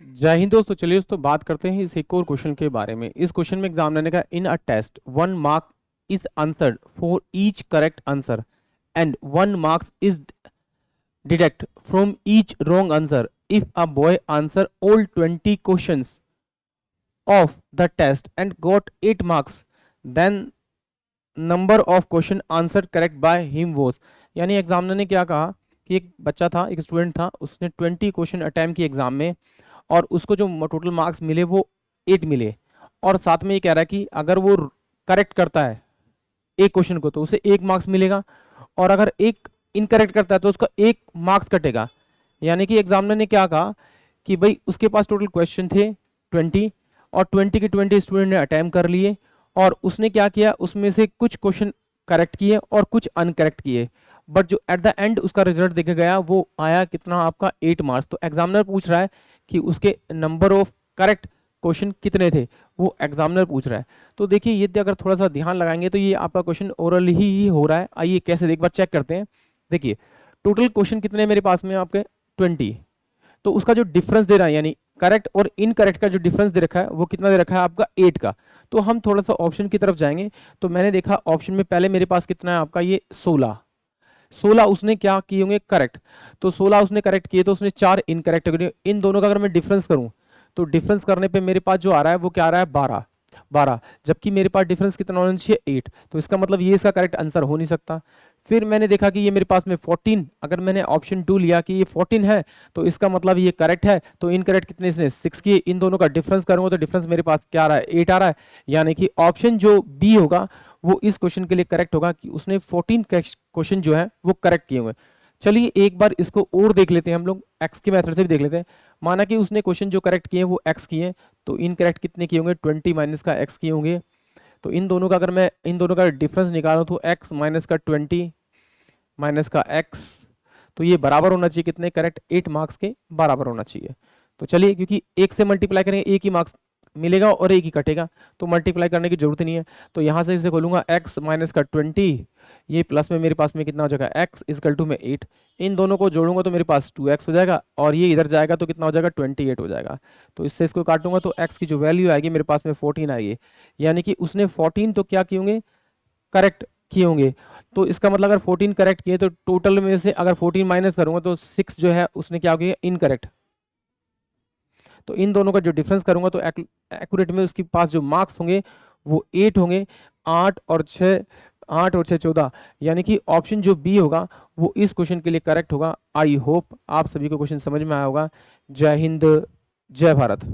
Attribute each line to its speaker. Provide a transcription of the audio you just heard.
Speaker 1: जय हिंद दोस्तों। चलिए दोस्तों बात करते हैं इस एक और क्वेश्चन के बारे में। इस क्वेश्चन में एग्जामिनर ने कहा in a test 1 mark is answered for each correct answer and 1 marks is deduct from each wrong answer if a boy answer all 20 questions of the test and got 8 marks then number of question answer correct by him was. यानी examiner ने क्या कहा कि एक बच्चा था, एक student था, उसने 20 क्वेश्चन अटैम्प्ट किए एग्जाम में और उसको जो टोटल मार्क्स मिले वो 8 मिले। और साथ में ये कह रहा है कि अगर वो करेक्ट करता है एक क्वेश्चन को तो उसे 1 मार्क्स मिलेगा, और अगर एक इनकरेक्ट करता है तो उसका 1 मार्क्स कटेगा। यानी कि एग्जामिनर ने क्या कहा कि भाई उसके पास टोटल क्वेश्चन थे 20 और 20 के 20 स्टूडेंट ने अटैम्प्ट कर लिए, और उसने क्या किया, उसमें से कुछ क्वेश्चन करेक्ट किए और कुछ अनकरेक्ट किए, बट जो एट द एंड उसका रिजल्ट देखा गया वो आया कितना, आपका 8 मार्क्स। तो एग्जामिनर पूछ रहा है कि उसके नंबर ऑफ करेक्ट क्वेश्चन कितने थे, वो एग्जामिनर पूछ रहा है। तो देखिए ये अगर थोड़ा सा ध्यान लगाएंगे तो ये आपका क्वेश्चन ओरल ही हो रहा है। आइए कैसे, एक बार चेक करते हैं। देखिए टोटल क्वेश्चन कितने मेरे पास में आपके 20, तो उसका जो डिफरेंस दे रहा है यानी करेक्ट और इनकरेक्ट का जो डिफरेंस दे रखा है वो कितना दे रखा है आपका 8 का। तो हम थोड़ा सा ऑप्शन की तरफ जाएंगे। तो मैंने देखा ऑप्शन में पहले मेरे पास कितना है आपका ये 16, 16 उसने क्या किए होंगे करेक्ट। तो 16 उसने करेक्ट किए तो उसने 4 इनकरेक्ट किए। इन दोनों का अगर मैं डिफरेंस करूं तो डिफरेंस करने पे मेरे पास जो आ रहा है वो क्या आ रहा है 12, 12, जबकि मेरे पास डिफरेंस कितना होना चाहिए 8। तो इसका मतलब ये इसका करेक्ट आंसर हो नहीं सकता। फिर मैंने देखा कि ये मेरे पास में 14, अगर मैंने ऑप्शन 2 लिया कि ये 14 है तो इसका मतलब ये करेक्ट है। तो इनकरेक्ट कितने इसने 6 किए, इन दोनों का डिफरेंस करूंगा तो डिफरेंस मेरे पास क्या आ रहा है 8 आ रहा है। यानी कि ऑप्शन जो बी होगा वो इस क्वेश्चन के लिए करेक्ट होगा कि उसने 14 क्वेश्चन जो है वो करेक्ट किए हुए। चलिए एक बार इसको और देख लेते हैं, हम लोग एक्स के मेथड से भी देख लेते हैं। माना कि उसने क्वेश्चन जो करेक्ट किए वो एक्स किए, तो इनकरेक्ट कितने किए होंगे 20 माइनस का एक्स किए होंगे। तो इन दोनों का अगर मैं इन दोनों का डिफरेंस निकालूं तो एक्स माइनस का 20 माइनस का एक्स, तो ये बराबर होना चाहिए कितने करेक्ट 8 मार्क्स के बराबर होना चाहिए। तो चलिए क्योंकि एक से मल्टीप्लाई करेंगे एक ही मार्क्स मिलेगा और एक ही कटेगा, तो मल्टीप्लाई करने की जरूरत नहीं है। तो यहाँ से इसे खोलूंगा x माइनस का 20, ये प्लस में मेरे पास में कितना हो जाएगा x इजकल टू में 8। इन दोनों को जोड़ूंगा तो मेरे पास 2x हो जाएगा और ये इधर जाएगा तो कितना हो जाएगा 28 हो जाएगा। तो इससे इसको काटूंगा तो x की जो वैल्यू आएगी मेरे पास में 14 आएगी। यानी कि उसने 14 तो क्या किए होंगे करेक्ट किए होंगे। तो इसका मतलब अगर 14 करेक्ट किए तो टोटल में से अगर 14 माइनस करूंगा तो 6 जो है उसने क्या हो गया इनकरेक्ट। तो इन दोनों का जो डिफरेंस करूंगा तो एक्यूरेट में उसके पास जो मार्क्स होंगे वो 8 होंगे। 8 और 6, 8 और 6 14, यानी कि ऑप्शन जो बी होगा वो इस क्वेश्चन के लिए करेक्ट होगा। आई होप आप सभी को क्वेश्चन समझ में आया होगा। जय हिंद, जय भारत।